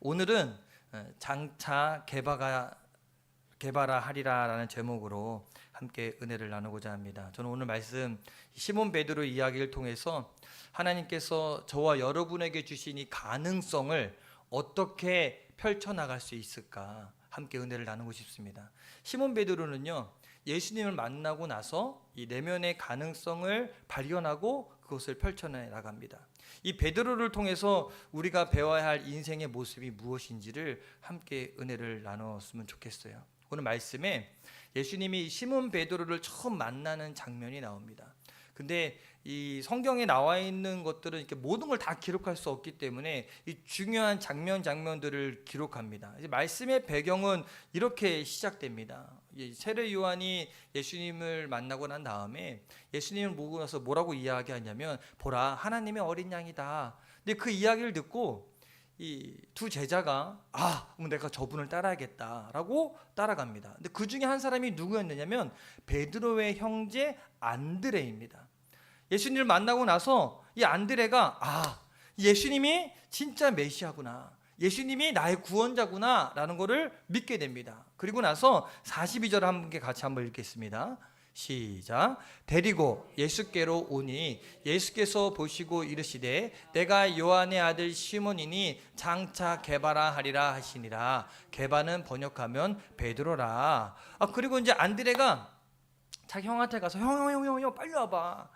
오늘은 장차 개발하리라 라는 제목으로 함께 은혜를 나누고자 합니다. 저는 오늘 말씀 시몬 베드로 이야기를 통해서 하나님께서 저와 여러분에게 주신 이 가능성을 어떻게 펼쳐나갈 수 있을까 함께 은혜를 나누고 싶습니다. 시몬 베드로는요, 예수님을 만나고 나서 이 내면의 가능성을 발견하고 그것을 펼쳐내 나갑니다. 이 베드로를 통해서 우리가 배워야 할 인생의 모습이 무엇인지를 함께 은혜를 나눴으면 좋겠어요. 오늘 말씀에 예수님이 시몬 베드로를 처음 만나는 장면이 나옵니다. 근데 이 성경에 나와 있는 것들은 이렇게 모든 걸 다 기록할 수 없기 때문에 이 중요한 장면들을 기록합니다. 이제 말씀의 배경은 이렇게 시작됩니다. 세례 요한이 예수님을 만나고 난 다음에 예수님을 보고 나서 뭐라고 이야기하냐면, 보라, 하나님의 어린 양이다. 근데 그 이야기를 듣고 이 두 제자가 그럼 내가 저분을 따라야겠다라고 따라갑니다. 근데 그 중에 한 사람이 누구였느냐면 베드로의 형제 안드레입니다. 예수님을 만나고 나서 이 안드레가 예수님이 진짜 메시아구나, 예수님이 나의 구원자구나 라는 것을 믿게 됩니다. 그리고 나서 42절 함께 같이 한번 읽겠습니다. 시작. 데리고 예수께로 오니 예수께서 보시고 이르시되 내가 요한의 아들 시몬이니 장차 게바라 하리라 하시니라. 게바는 번역하면 베드로라. 그리고 이제 안드레가 자기 형한테 가서 형 빨리 와봐,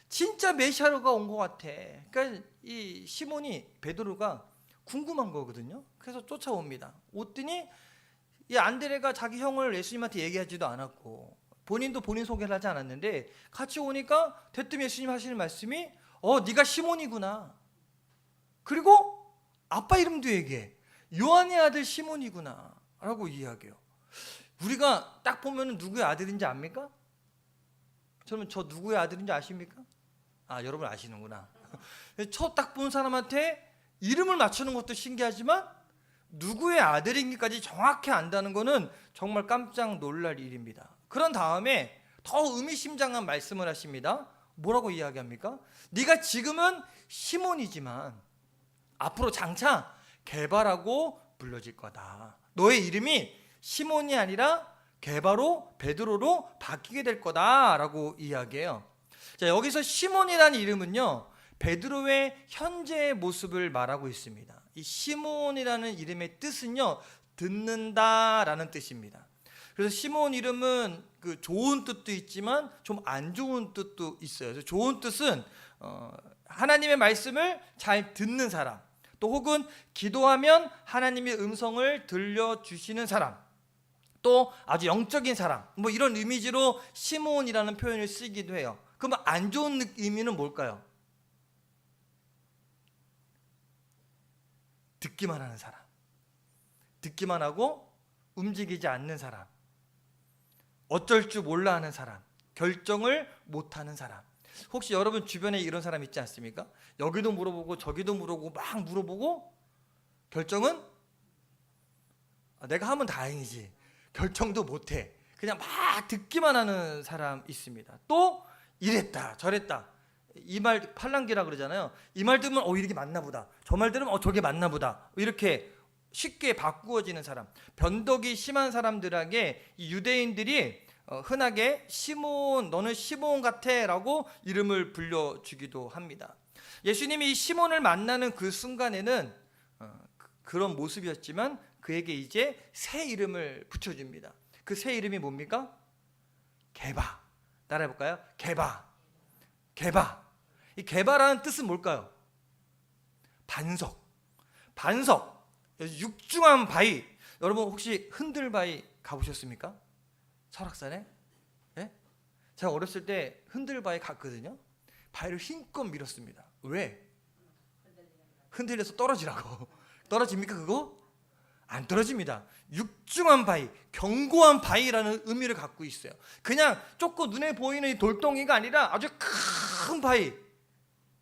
진짜 메시아가 온 것 같아. 그러니까 이 시몬이, 베드로가 궁금한 거거든요. 그래서 쫓아옵니다. 오더니 이 안드레가 자기 형을 예수님한테 얘기하지도 않았고 본인도 본인 소개를 하지 않았는데 같이 오니까 대뜸 예수님 하시는 말씀이 네가 시몬이구나. 그리고 아빠 이름도 얘기해. 요한의 아들 시몬이구나 라고 이야기해요. 우리가 딱 보면 누구의 아들인지 압니까? 저는 저 누구의 아들인지 아십니까? 여러분 아시는구나. 저 딱 본 사람한테 이름을 맞추는 것도 신기하지만 누구의 아들인지까지 정확히 안다는 것은 정말 깜짝 놀랄 일입니다. 그런 다음에 더 의미심장한 말씀을 하십니다. 뭐라고 이야기합니까? 네가 지금은 시몬이지만 앞으로 장차 게바라고 불러질 거다. 너의 이름이 시몬이 아니라 게바로, 베드로로 바뀌게 될 거다라고 이야기해요. 자, 여기서 시몬이라는 이름은요, 베드로의 현재의 모습을 말하고 있습니다. 이 시몬이라는 이름의 뜻은요, 듣는다라는 뜻입니다. 그래서 시몬 이름은 그 좋은 뜻도 있지만 좀 안 좋은 뜻도 있어요. 그래서 좋은 뜻은 하나님의 말씀을 잘 듣는 사람, 또 혹은 기도하면 하나님의 음성을 들려주시는 사람, 또 아주 영적인 사람, 뭐 이런 이미지로 시몬이라는 표현을 쓰기도 해요. 그러면 안 좋은 의미는 뭘까요? 듣기만 하는 사람, 듣기만 하고 움직이지 않는 사람, 어쩔 줄 몰라 하는 사람, 결정을 못하는 사람. 혹시 여러분 주변에 이런 사람 있지 않습니까? 여기도 물어보고 저기도 물어보고 막 물어보고 결정은 내가 하면 다행이지 결정도 못해. 그냥 막 듣기만 하는 사람 있습니다. 또 이랬다 저랬다, 이 말 팔랑귀라 그러잖아요. 이 말 들으면 이렇게 맞나 보다, 저 말 들으면 저게 맞나 보다, 이렇게 쉽게 바꾸어지는 사람, 변덕이 심한 사람들에게 이 유대인들이 흔하게 시몬, 너는 시몬 같아 라고 이름을 불려주기도 합니다. 예수님이 이 시몬을 만나는 그 순간에는 그런 모습이었지만 그에게 이제 새 이름을 붙여줍니다. 그 새 이름이 뭡니까? 게바. 따라해볼까요? 게바. 이 게바라는 뜻은 뭘까요? 반석. 육중한 바위. 여러분 혹시 흔들바위 가보셨습니까? 설악산에? 네? 제가 어렸을 때 흔들바위 갔거든요. 바위를 힘껏 밀었습니다. 왜? 흔들려서 떨어지라고. 떨어집니까 그거? 안 떨어집니다. 육중한 바위, 견고한 바위라는 의미를 갖고 있어요. 그냥 좁고 눈에 보이는 이 돌덩이가 아니라 아주 큰 바위,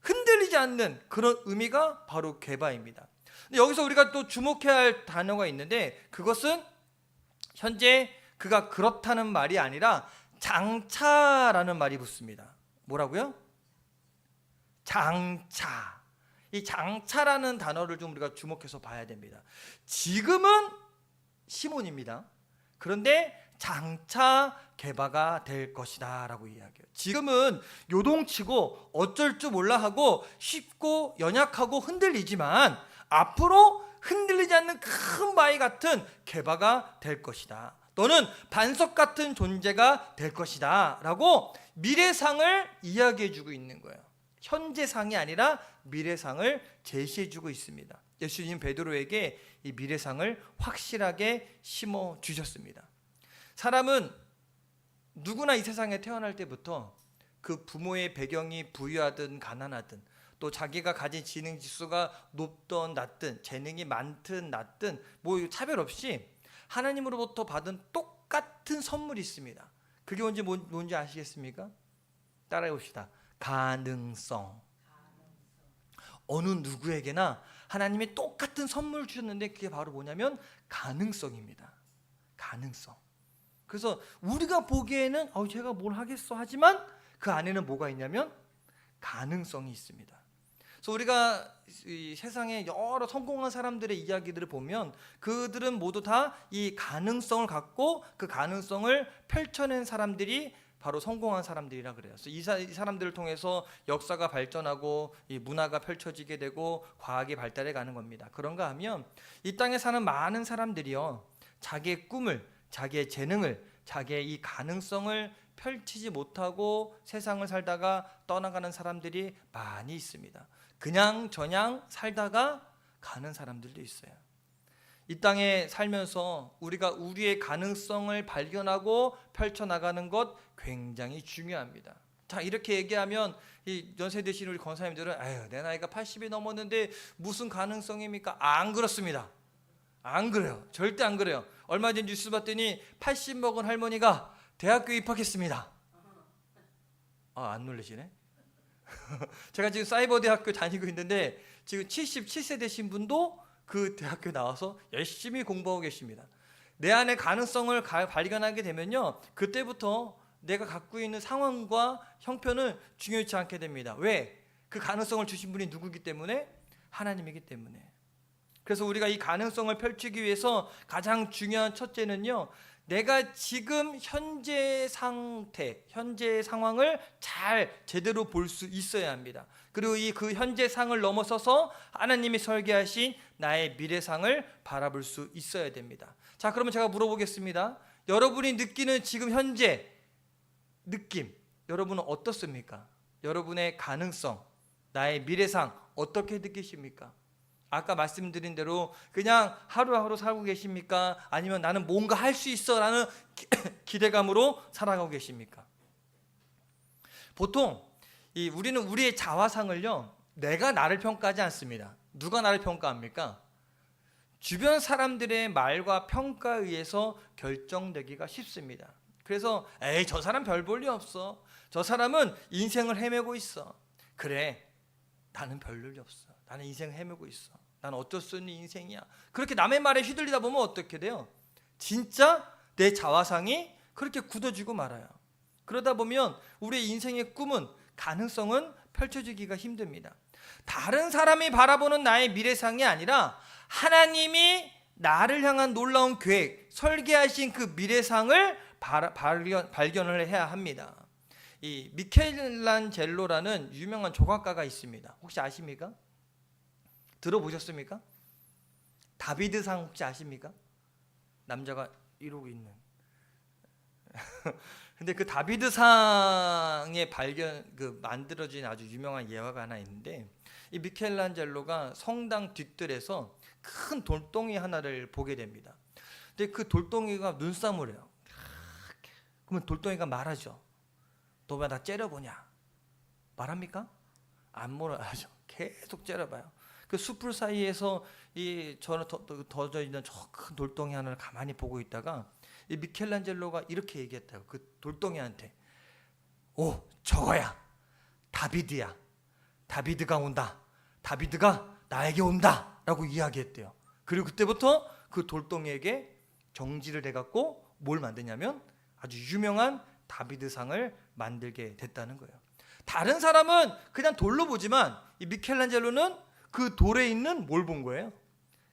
흔들리지 않는 그런 의미가 바로 게바입니다. 근데 여기서 우리가 또 주목해야 할 단어가 있는데, 그것은 현재 그가 그렇다는 말이 아니라 장차라는 말이 붙습니다. 뭐라고요? 장차. 이 장차라는 단어를 좀 우리가 주목해서 봐야 됩니다. 지금은 시몬입니다. 그런데 장차 게바가 될 것이다 라고 이야기해요. 지금은 요동치고 어쩔 줄 몰라 하고 쉽고 연약하고 흔들리지만 앞으로 흔들리지 않는 큰 바위 같은 게바가 될 것이다. 너는 반석 같은 존재가 될 것이다 라고 미래상을 이야기해주고 있는 거예요. 현재상이 아니라 미래상을 제시해주고 있습니다. 예수님 베드로에게 이 미래상을 확실하게 심어주셨습니다. 사람은 누구나 이 세상에 태어날 때부터 그 부모의 배경이 부유하든 가난하든 또 자기가 가진 지능 지수가 높든 낮든 재능이 많든 낮든 뭐 차별 없이 하나님으로부터 받은 똑같은 선물이 있습니다. 그게 뭔지 아시겠습니까? 따라해 봅시다. 가능성. 어느 누구에게나 하나님이 똑같은 선물을 주셨는데 그게 바로 뭐냐면 가능성입니다. 가능성. 그래서 우리가 보기에는 제가 뭘 하겠어 하지만 그 안에는 뭐가 있냐면 가능성이 있습니다. 그래서 우리가 이 세상에 여러 성공한 사람들의 이야기들을 보면 그들은 모두 다 이 가능성을 갖고 그 가능성을 펼쳐낸 사람들이 바로 성공한 사람들이라 그래요. 그래서 이 사람들을 통해서 역사가 발전하고 이 문화가 펼쳐지게 되고 과학이 발달해 가는 겁니다. 그런가 하면 이 땅에 사는 많은 사람들이요, 자기의 꿈을, 자기의 재능을, 자기의 이 가능성을 펼치지 못하고 세상을 살다가 떠나가는 사람들이 많이 있습니다. 그냥 저냥 살다가 가는 사람들도 있어요. 이 땅에 살면서 우리가 우리의 가능성을 발견하고 펼쳐나가는 것 굉장히 중요합니다. 자, 이렇게 얘기하면 이 연세 드신 우리 권사님들은 내 나이가 80이 넘었는데 무슨 가능성입니까? 안 그렇습니다. 안 그래요. 절대 안 그래요. 얼마 전 뉴스 봤더니 80 먹은 할머니가 대학교에 입학했습니다. 안 놀라시네. 제가 지금 사이버 대학교 다니고 있는데 지금 77세 되신 분도 그 대학교에 나와서 열심히 공부하고 계십니다. 내 안에 가능성을 발견하게 되면요, 그때부터 내가 갖고 있는 상황과 형편은 중요치 않게 됩니다. 왜? 그 가능성을 주신 분이 누구기 때문에? 하나님이기 때문에. 그래서 우리가 이 가능성을 펼치기 위해서 가장 중요한 첫째는요, 내가 지금 현재 상태, 현재 상황을 잘 제대로 볼 수 있어야 합니다. 그리고 이 그 현재 상을 넘어서서 하나님이 설계하신 나의 미래상을 바라볼 수 있어야 됩니다. 자, 그러면 제가 물어보겠습니다. 여러분이 느끼는 지금 현재 느낌, 여러분은 어떻습니까? 여러분의 가능성, 나의 미래상 어떻게 느끼십니까? 아까 말씀드린 대로 그냥 하루하루 살고 계십니까? 아니면 나는 뭔가 할 수 있어 라는 기대감으로 살아가고 계십니까? 보통 우리는 우리의 자화상을요, 내가 나를 평가하지 않습니다. 누가 나를 평가합니까? 주변 사람들의 말과 평가에 의해서 결정되기가 쉽습니다. 그래서 저 사람 별 볼 일 없어. 저 사람은 인생을 헤매고 있어. 그래, 나는 별 일이 없어. 나는 인생을 헤매고 있어. 난 어쩔 수 없는 인생이야. 그렇게 남의 말에 휘둘리다 보면 어떻게 돼요? 진짜 내 자화상이 그렇게 굳어지고 말아요. 그러다 보면 우리의 인생의 꿈은, 가능성은 펼쳐지기가 힘듭니다. 다른 사람이 바라보는 나의 미래상이 아니라 하나님이 나를 향한 놀라운 계획, 설계하신 그 미래상을 발견을 해야 합니다. 이 미켈란젤로라는 유명한 조각가가 있습니다. 혹시 아십니까? 들어보셨습니까? 다비드상 혹시 아십니까? 남자가 이러고 있는. 근데 그 다비드상의 만들어진 아주 유명한 예화가 하나 있는데, 이 미켈란젤로가 성당 뒤뜰에서 큰 돌덩이 하나를 보게 됩니다. 근데 그 돌덩이가 눈싸움을 해요. 그러면 돌덩이가 말하죠. 너 왜 나 째려보냐? 말합니까? 안 말하죠. 계속 째려봐요. 그 숯불 사이에서 저는 더져 있는 저 큰 돌덩이 하나를 가만히 보고 있다가 이 미켈란젤로가 이렇게 얘기했다고, 그 돌덩이한테. 저거야. 다비드야. 다비드가 온다. 다비드가 나에게 온다. 라고 이야기했대요. 그리고 그때부터 그 돌덩이에게 정지를 해갖고 뭘 만드냐면 아주 유명한 다비드상을 만들게 됐다는 거예요. 다른 사람은 그냥 돌로 보지만 이 미켈란젤로는 그 돌에 있는 뭘 본 거예요?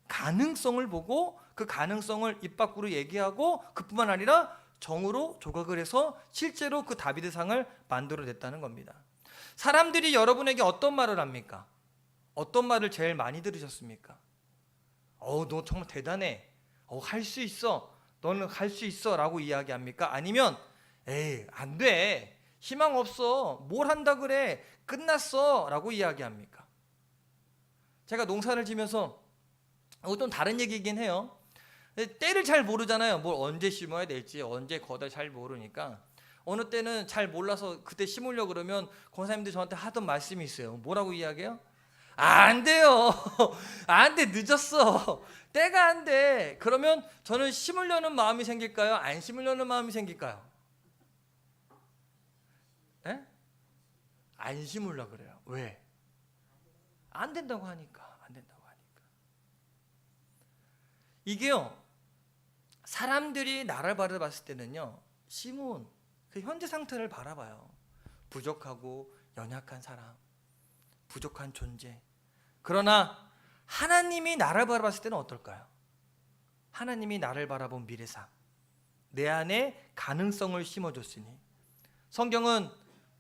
가능성을 보고 그 가능성을 입 밖으로 얘기하고 그뿐만 아니라 정으로 조각을 해서 실제로 그 다비드상을 만들어냈다는 겁니다. 사람들이 여러분에게 어떤 말을 합니까? 어떤 말을 제일 많이 들으셨습니까? 너 정말 대단해. 할 수 있어. 너는 할 수 있어 라고 이야기합니까? 아니면 에이 안 돼. 희망 없어. 뭘 한다 그래. 끝났어 라고 이야기합니까? 제가 농사를 지면서 좀 다른 얘기이긴 해요. 때를 잘 모르잖아요. 뭘 언제 심어야 될지 언제 거다 잘 모르니까 어느 때는 잘 몰라서 그때 심으려고 그러면 권사님들 저한테 하던 말씀이 있어요. 뭐라고 이야기해요? 안 돼요. 안 돼. 늦었어. 때가 안 돼. 그러면 저는 심으려는 마음이 생길까요? 안 심으려는 마음이 생길까요? 에? 안 심으려고 그래요. 왜? 안 된다고 하니까. 안 된다고 하니까. 이게요. 사람들이 나를 바라봤을 때는요. 심은 그 현재 상태를 바라봐요. 부족하고 연약한 사람, 부족한 존재. 그러나 하나님이 나를 바라봤을 때는 어떨까요? 하나님이 나를 바라본 미래상, 내 안에 가능성을 심어줬으니 성경은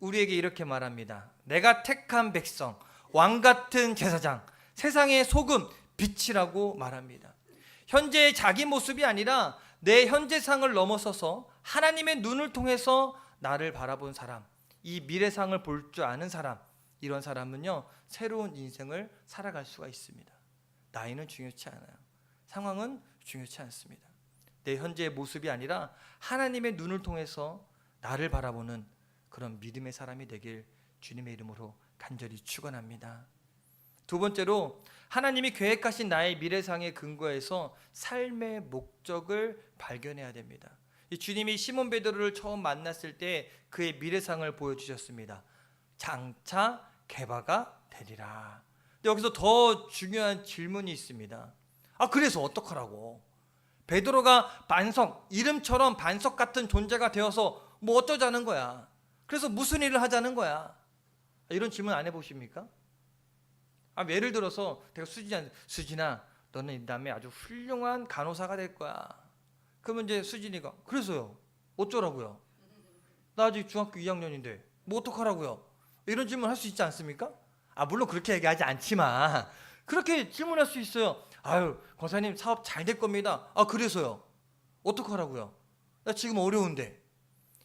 우리에게 이렇게 말합니다. 내가 택한 백성, 왕같은 제사장, 세상의 소금, 빛이라고 말합니다. 현재의 자기 모습이 아니라 내 현재상을 넘어서서 하나님의 눈을 통해서 나를 바라본 사람, 이 미래상을 볼 줄 아는 사람, 이런 사람은요 새로운 인생을 살아갈 수가 있습니다. 나이는 중요치 않아요. 상황은 중요치 않습니다. 내 현재의 모습이 아니라 하나님의 눈을 통해서 나를 바라보는 그런 믿음의 사람이 되길 주님의 이름으로 간절히 축원합니다. 두 번째로 하나님이 계획하신 나의 미래상의 근거에서 삶의 목적을 발견해야 됩니다. 주님이 시몬 베드로를 처음 만났을 때 그의 미래상을 보여주셨습니다. 장차 개바가 되리라. 근데 여기서 더 중요한 질문이 있습니다. 그래서 어떡하라고? 베드로가 반석, 이름처럼 반석 같은 존재가 되어서 뭐 어쩌자는 거야? 그래서 무슨 일을 하자는 거야? 이런 질문 안 해보십니까? 예를 들어서 내가 수진아 너는 이 다음에 아주 훌륭한 간호사가 될 거야. 그러면 이제 수진이가 그래서요? 어쩌라고요? 나 아직 중학교 2학년인데 뭐 어떡하라고요? 이런 질문 할 수 있지 않습니까? 물론 그렇게 얘기하지 않지만 그렇게 질문할 수 있어요. 권사님 사업 잘 될 겁니다. 그래서요? 어떡하라고요? 나 지금 어려운데.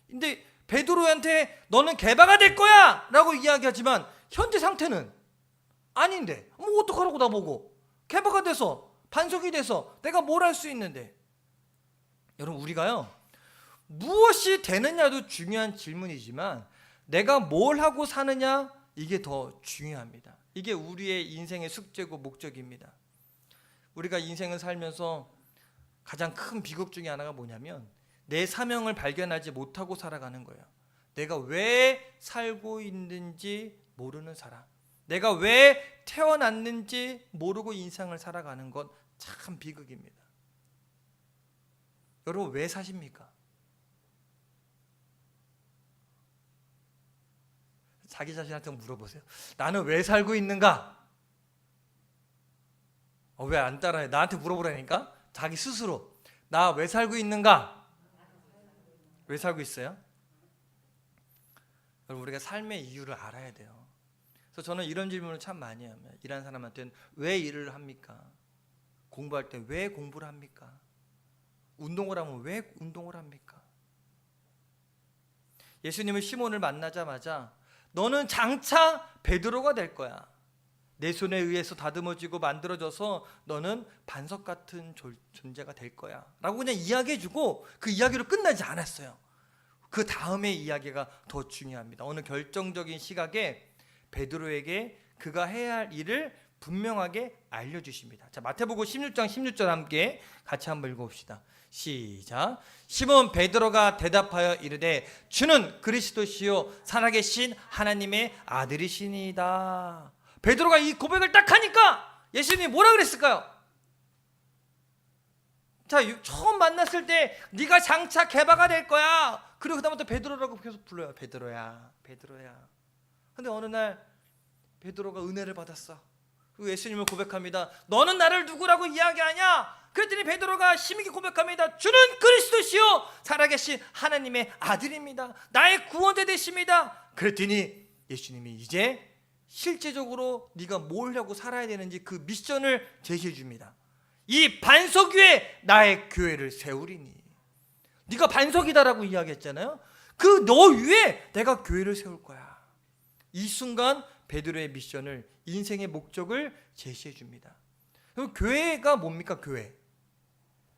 근데 베드로한테 너는 개바가 될 거야! 라고 이야기하지만 현재 상태는 아닌데 뭐 어떡하라고 나보고 개바가 돼서 반석이 돼서 내가 뭘 할 수 있는데. 여러분 우리가요 무엇이 되느냐도 중요한 질문이지만 내가 뭘 하고 사느냐 이게 더 중요합니다. 이게 우리의 인생의 숙제고 목적입니다. 우리가 인생을 살면서 가장 큰 비극 중에 하나가 뭐냐면 내 사명을 발견하지 못하고 살아가는 거예요. 내가 왜 살고 있는지 모르는 사람, 내가 왜 태어났는지 모르고 인생을 살아가는 건 참 비극입니다. 여러분 왜 사십니까? 자기 자신한테 물어보세요. 나는 왜 살고 있는가? 왜 안 따라해? 나한테 물어보라니까? 자기 스스로 나 왜 살고 있는가? 왜 살고 있어요? 여러분 우리가 삶의 이유를 알아야 돼요. 그래서 저는 이런 질문을 참 많이 합니다. 일하는 사람한테는 왜 일을 합니까? 공부할 때 왜 공부를 합니까? 운동을 하면 왜 운동을 합니까? 예수님은 시몬을 만나자마자 너는 장차 베드로가 될 거야. 내 손에 의해서 다듬어지고 만들어져서 너는 반석 같은 존재가 될 거야 라고 그냥 이야기해주고 그 이야기로 끝나지 않았어요. 그 다음의 이야기가 더 중요합니다. 어느 결정적인 시각에 베드로에게 그가 해야 할 일을 분명하게 알려주십니다. 자, 마태복음 16장 16절 함께 같이 한번 읽어봅시다. 시작. 시몬 베드로가 대답하여 이르되 주는 그리스도시요 살아계신 하나님의 아들이시니이다. 베드로가 이 고백을 딱 하니까 예수님이 뭐라 그랬을까요? 자, 처음 만났을 때 네가 장차 개바가 될 거야. 그리고 그다음부터 베드로라고 계속 불러요. 베드로야, 베드로야. 근데 어느 날 베드로가 은혜를 받았어. 그 예수님을 고백합니다. 너는 나를 누구라고 이야기하냐? 그랬더니 베드로가 힘있게 고백합니다. 주는 그리스도시요 살아계신 하나님의 아들입니다. 나의 구원자 되십니다. 그랬더니 예수님이 이제 실제적으로 네가 뭘 하고 살아야 되는지 그 미션을 제시해 줍니다. 이 반석 위에 나의 교회를 세우리니. 네가 반석이다라고 이야기했잖아요. 그 너 위에 내가 교회를 세울 거야. 이 순간 베드로의 미션을, 인생의 목적을 제시해 줍니다. 그럼 교회가 뭡니까? 교회.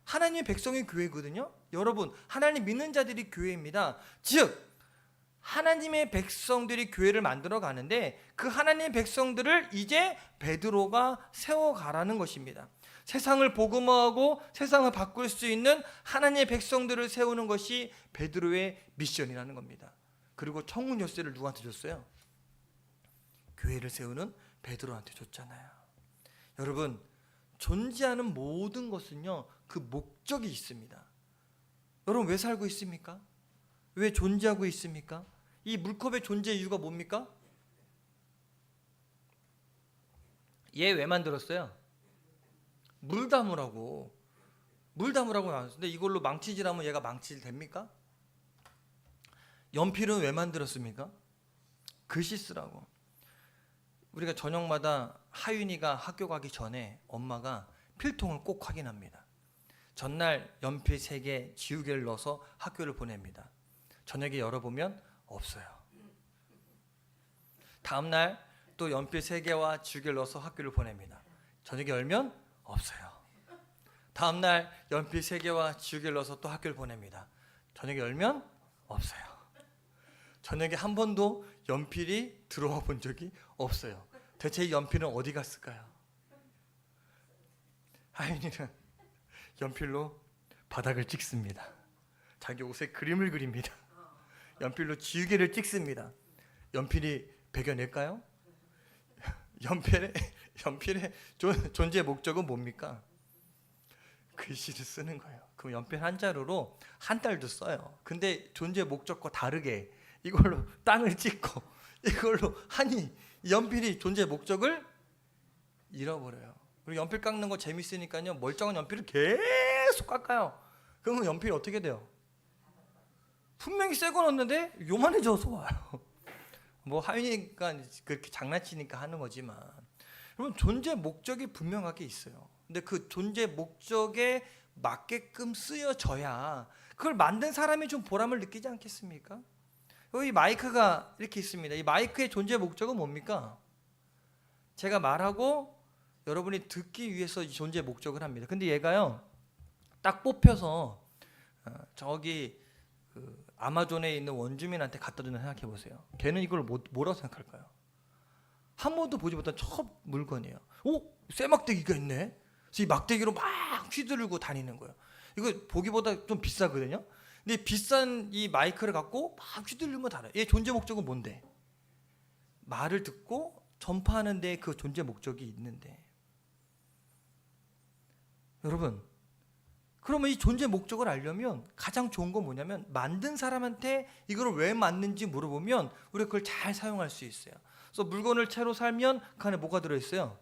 하나님의 백성이 교회거든요. 여러분, 하나님 믿는 자들이 교회입니다. 즉 하나님의 백성들이 교회를 만들어 가는데 그 하나님의 백성들을 이제 베드로가 세워가라는 것입니다. 세상을 복음화하고 세상을 바꿀 수 있는 하나님의 백성들을 세우는 것이 베드로의 미션이라는 겁니다. 그리고 청문 열쇠를 누구한테 줬어요? 교회를 세우는 베드로한테 줬잖아요. 여러분, 존재하는 모든 것은요 그 목적이 있습니다. 여러분, 왜 살고 있습니까? 왜 존재하고 있습니까? 이 물컵의 존재 이유가 뭡니까? 얘 왜 만들었어요? 물 담으라고 나왔는데 이걸로 망치질하면 얘가 망치질 됩니까? 연필은 왜 만들었습니까? 글씨 쓰라고. 우리가 저녁마다 하윤이가 학교 가기 전에 엄마가 필통을 꼭 확인합니다. 전날 연필 3개, 지우개를 넣어서 학교를 보냅니다. 저녁에 열어보면 없어요. 다음날 또 연필 3개와 지우개를 넣어서 학교를 보냅니다. 저녁에 열면 없어요. 다음날 연필 3개와 지우개를 넣어서 또 학교를 보냅니다. 저녁에 열면 없어요. 저녁에 한 번도 연필이 들어와 본 적이 없어요. 대체 이 연필은 어디 갔을까요? 하윤이는 연필로 바닥을 찍습니다. 자기 옷에 그림을 그립니다. 연필로 지우개를 찍습니다. 연필이 배겨낼까요? 연필의 존재 목적은 뭡니까? 글씨를 쓰는 거예요. 그럼 연필 한 자루로 한 달도 써요. 근데 존재 목적과 다르게 이걸로 땅을 찍고 이걸로 하니 연필이 존재 목적을 잃어버려요. 그리고 연필 깎는 거 재밌으니까요. 멀쩡한 연필을 계속 깎아요. 그러면 연필이 어떻게 돼요? 분명히 새 거 넣었는데 요만해져서 와요. 뭐 하윤이가 그렇게 장난치니까 하는 거지만 여러분, 존재 목적이 분명하게 있어요. 근데 그 존재 목적에 맞게끔 쓰여져야 그걸 만든 사람이 좀 보람을 느끼지 않겠습니까? 여기 마이크가 이렇게 있습니다. 이 마이크의 존재 목적은 뭡니까? 제가 말하고 여러분이 듣기 위해서 이 존재 목적을 합니다. 근데 얘가요 딱 뽑혀서 저기 그 아마존에 있는 원주민한테 갖다 준다 생각해 보세요. 걔는 이걸 뭐라고 생각할까요? 한 번도 보지 못한 첫 물건이에요. 오, 쇠 막대기가 있네. 그래서 이 막대기로 막 휘두르고 다니는 거예요. 이거 보기보다 좀 비싸거든요. 근데 비싼 이 마이크를 갖고 막 휘두르면 달아요. 얘 존재 목적은 뭔데? 말을 듣고 전파하는 데 그 존재 목적이 있는데, 여러분, 그러면 이 존재 목적을 알려면 가장 좋은 건 뭐냐면 만든 사람한테 이걸 왜 만든지 물어보면 우리가 그걸 잘 사용할 수 있어요. 그래서 물건을 채로 살면 그 안에 뭐가 들어있어요?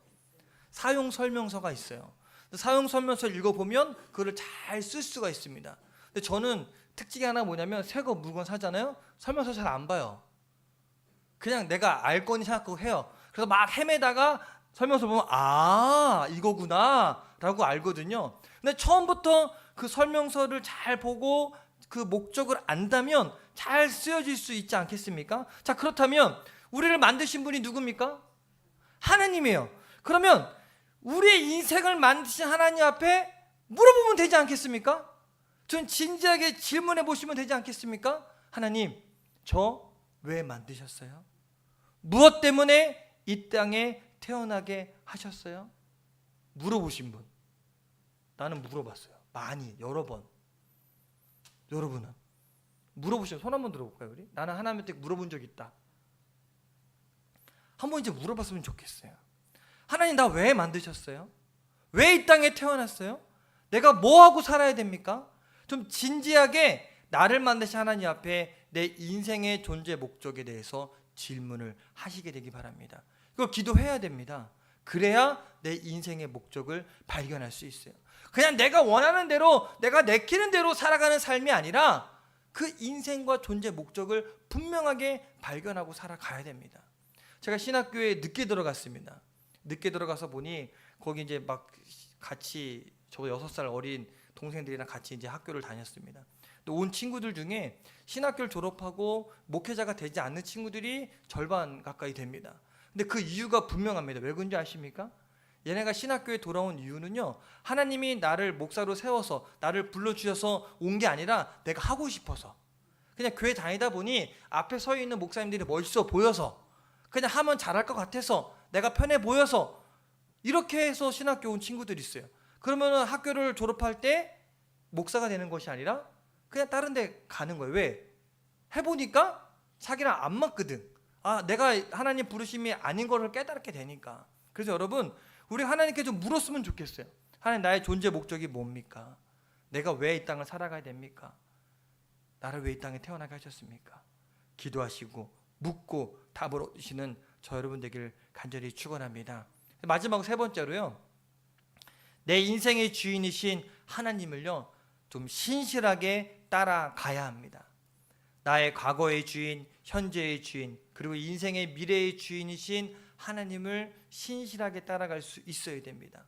사용 설명서가 있어요. 사용 설명서를 읽어보면 그걸 잘 쓸 수가 있습니다. 근데 저는 특징이 하나 뭐냐면 새 거 물건 사잖아요. 설명서 잘 안 봐요. 그냥 내가 알 거니 생각하고 해요. 그래서 막 헤매다가 설명서 보면 아, 이거구나 라고 알거든요. 근데 처음부터 그 설명서를 잘 보고 그 목적을 안다면 잘 쓰여질 수 있지 않겠습니까? 자, 그렇다면 우리를 만드신 분이 누굽니까? 하나님이에요. 그러면 우리의 인생을 만드신 하나님 앞에 물어보면 되지 않겠습니까? 전 진지하게 질문해 보시면 되지 않겠습니까? 하나님, 저 왜 만드셨어요? 무엇 때문에 이 땅에 태어나게 하셨어요? 물어보신 분. 나는 물어봤어요. 많이, 여러 번. 여러분은 물어보시면 손 한번 들어볼까요? 우리? 나는 하나님한테 물어본 적 있다. 한번 이제 물어봤으면 좋겠어요. 하나님, 나 왜 만드셨어요? 왜 이 땅에 태어났어요? 내가 뭐 하고 살아야 됩니까? 좀 진지하게 나를 만드신 하나님 앞에 내 인생의 존재 목적에 대해서 질문을 하시게 되기 바랍니다. 이거 기도해야 됩니다. 그래야 내 인생의 목적을 발견할 수 있어요. 그냥 내가 원하는 대로, 내가 내키는 대로 살아가는 삶이 아니라 그 인생과 존재 목적을 분명하게 발견하고 살아가야 됩니다. 제가 신학교에 늦게 들어갔습니다. 늦게 들어가서 보니 거기 이제 막 같이 저보다 6살 어린 동생들이랑 같이 이제 학교를 다녔습니다. 또 온 친구들 중에 신학교를 졸업하고 목회자가 되지 않는 친구들이 절반 가까이 됩니다. 근데 그 이유가 분명합니다. 왜 그런지 아십니까? 얘네가 신학교에 돌아온 이유는요, 하나님이 나를 목사로 세워서 나를 불러주셔서 온 게 아니라 내가 하고 싶어서, 그냥 교회 다니다 보니 앞에 서 있는 목사님들이 멋있어 보여서, 그냥 하면 잘할 것 같아서, 내가 편해 보여서, 이렇게 해서 신학교 온 친구들이 있어요. 그러면 학교를 졸업할 때 목사가 되는 것이 아니라 그냥 다른 데 가는 거예요. 왜? 해보니까 자기랑 안 맞거든. 내가 하나님 부르심이 아닌 거를 깨닫게 되니까. 그래서 여러분, 우리 하나님께 좀 물었으면 좋겠어요. 하나님, 나의 존재 목적이 뭡니까? 내가 왜 이 땅을 살아가야 됩니까? 나를 왜 이 땅에 태어나게 하셨습니까? 기도하시고 묻고 답을 얻으시는 저 여러분 되기를 간절히 축원합니다. 마지막 세 번째로요, 내 인생의 주인이신 하나님을요 좀 신실하게 따라가야 합니다. 나의 과거의 주인, 현재의 주인, 그리고 인생의 미래의 주인이신 하나님을 신실하게 따라갈 수 있어야 됩니다.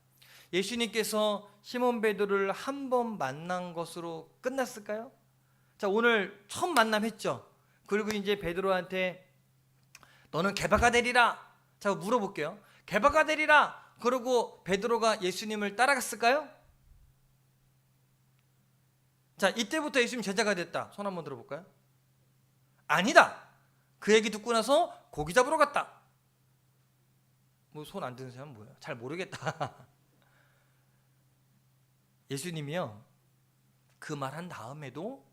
예수님께서 시몬 베드로를 한 번 만난 것으로 끝났을까요? 자, 오늘 처음 만남했죠. 그리고 이제 베드로한테 너는 개바가 되리라. 자, 물어볼게요. 개바가 되리라. 그리고 베드로가 예수님을 따라갔을까요? 자, 이때부터 예수님 제자가 됐다. 손 한번 들어볼까요? 아니다. 그 얘기 듣고 나서 고기 잡으러 갔다. 뭐 손 안 드는 사람은 뭐예요? 잘 모르겠다. 예수님이요, 그 말한 다음에도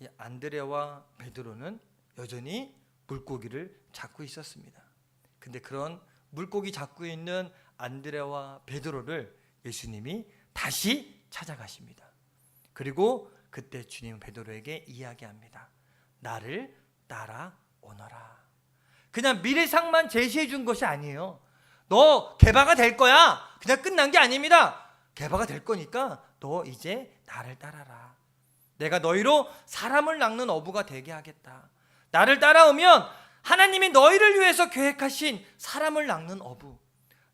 이 안드레와 베드로는 여전히 물고기를 잡고 있었습니다. 근데 그런 물고기 잡고 있는 안드레와 베드로를 예수님이 다시 찾아가십니다. 그리고 그때 주님은 베드로에게 이야기합니다. 나를 따라오너라. 그냥 미래상만 제시해 준 것이 아니에요. 너 개바가 될 거야. 그냥 끝난 게 아닙니다. 개바가 될 거니까 너 이제 나를 따라라. 내가 너희로 사람을 낚는 어부가 되게 하겠다. 나를 따라오면 하나님이 너희를 위해서 계획하신 사람을 낚는 어부,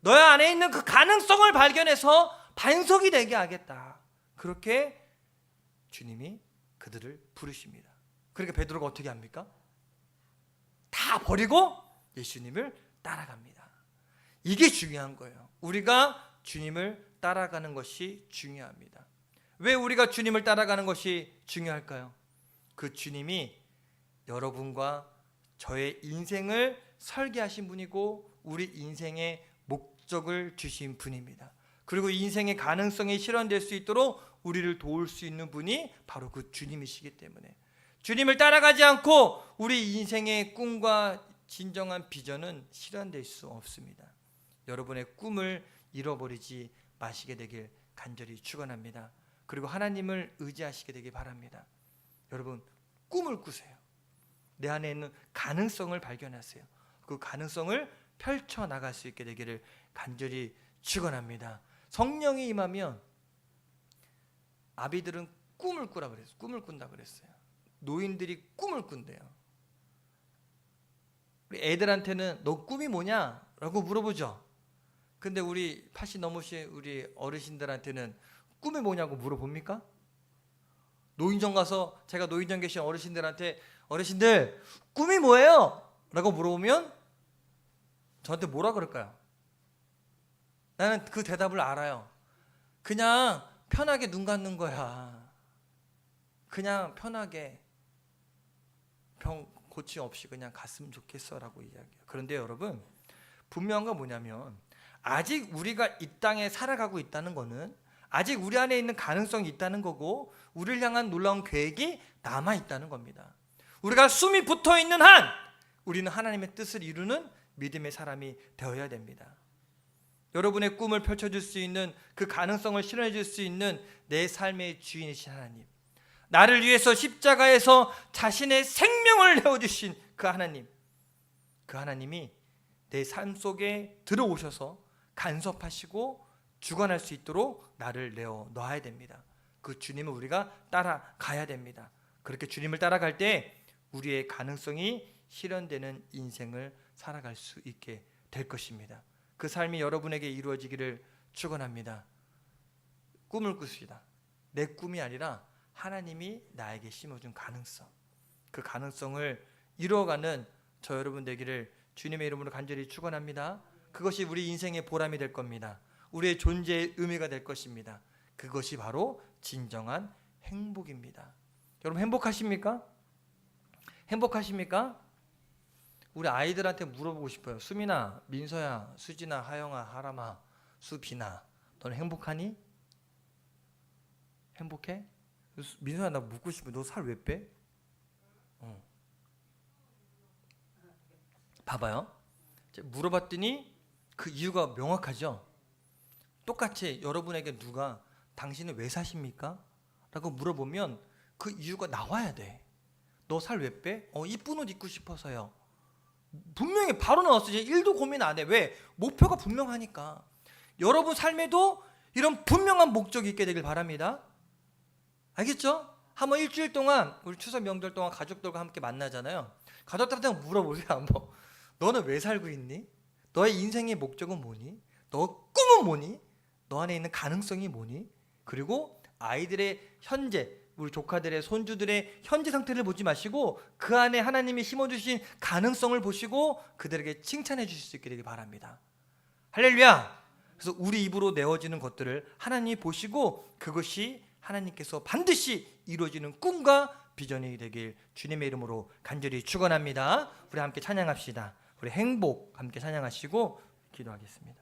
너희 안에 있는 그 가능성을 발견해서 반석이 되게 하겠다. 그렇게 주님이 그들을 부르십니다. 그러니까 베드로가 어떻게 합니까? 다 버리고 예수님을 따라갑니다. 이게 중요한 거예요. 우리가 주님을 따라가는 것이 중요합니다. 왜 우리가 주님을 따라가는 것이 중요할까요? 그 주님이 여러분과 저의 인생을 설계하신 분이고 우리 인생의 목적을 주신 분입니다. 그리고 인생의 가능성이 실현될 수 있도록 우리를 도울 수 있는 분이 바로 그 주님이시기 때문에 주님을 따라가지 않고 우리 인생의 꿈과 진정한 비전은 실현될 수 없습니다. 여러분의 꿈을 잃어버리지 마시게 되길 간절히 축원합니다. 그리고 하나님을 의지하시게 되길 바랍니다. 여러분, 꿈을 꾸세요. 내 안에 있는 가능성을 발견하세요. 그 가능성을 펼쳐나갈 수 있게 되기를 간절히 축원합니다. 성령이 임하면 아비들은 꿈을 꾸라 그랬어요. 꿈을 꾼다 그랬어요. 노인들이 꿈을 꾼대요. 우리 애들한테는 너 꿈이 뭐냐? 라고 물어보죠. 근데 우리 80 넘으신 우리 어르신들한테는 꿈이 뭐냐고 물어봅니까? 노인정 가서 제가 노인정 계신 어르신들한테 어르신들 꿈이 뭐예요? 라고 물어보면 저한테 뭐라 그럴까요? 나는 그 대답을 알아요. 그냥 편하게 눈 감는 거야. 그냥 편하게 병 고침 없이 그냥 갔으면 좋겠어 라고 이야기해요. 그런데 여러분, 분명한 건 뭐냐면 아직 우리가 이 땅에 살아가고 있다는 거는 아직 우리 안에 있는 가능성이 있다는 거고 우리를 향한 놀라운 계획이 남아있다는 겁니다. 우리가 숨이 붙어있는 한 우리는 하나님의 뜻을 이루는 믿음의 사람이 되어야 됩니다. 여러분의 꿈을 펼쳐줄 수 있는 그 가능성을 실현해 줄 수 있는 내 삶의 주인이신 하나님, 나를 위해서 십자가에서 자신의 생명을 내어주신 그 하나님, 그 하나님이 내 삶 속에 들어오셔서 간섭하시고 주관할 수 있도록 나를 내어 놔야 됩니다. 그 주님을 우리가 따라가야 됩니다. 그렇게 주님을 따라갈 때 우리의 가능성이 실현되는 인생을 살아갈 수 있게 될 것입니다. 그 삶이 여러분에게 이루어지기를 축원합니다. 꿈을 꾸시다. 내 꿈이 아니라 하나님이 나에게 심어준 가능성, 그 가능성을 이루어가는 저 여러분 되기를 주님의 이름으로 간절히 축원합니다. 그것이 우리 인생의 보람이 될 겁니다. 우리의 존재의 의미가 될 것입니다. 그것이 바로 진정한 행복입니다. 여러분 행복하십니까? 행복하십니까? 우리 아이들한테 물어보고 싶어요. 수민아, 민서야, 수진아, 하영아, 하람아, 수빈아, 너는 행복하니? 행복해? 민서야, 나 묻고 싶어. 너 살 왜 빼? 봐봐요. 물어봤더니 그 이유가 명확하죠. 똑같이 여러분에게 누가 당신은 왜 사십니까? 라고 물어보면 그 이유가 나와야 돼. 너 살 왜 빼? 이쁜 옷 입고 싶어서요. 분명히 바로 나왔어. 이제 1도 고민 안 해. 왜? 목표가 분명하니까. 여러분 삶에도 이런 분명한 목적이 있게 되길 바랍니다. 알겠죠? 한번 일주일 동안 우리 추석 명절 동안 가족들과 함께 만나잖아요. 가족들한테 물어보세요. 한번. 너는 왜 살고 있니? 너의 인생의 목적은 뭐니? 너 꿈은 뭐니? 너 안에 있는 가능성이 뭐니? 그리고 아이들의 현재, 우리 조카들의 손주들의 현재 상태를 보지 마시고 그 안에 하나님이 심어주신 가능성을 보시고 그들에게 칭찬해 주실 수 있게 되길 바랍니다. 할렐루야. 그래서 우리 입으로 내어지는 것들을 하나님이 보시고 그것이 하나님께서 반드시 이루어지는 꿈과 비전이 되길 주님의 이름으로 간절히 축원합니다. 우리 함께 찬양합시다. 우리 행복 함께 찬양하시고 기도하겠습니다.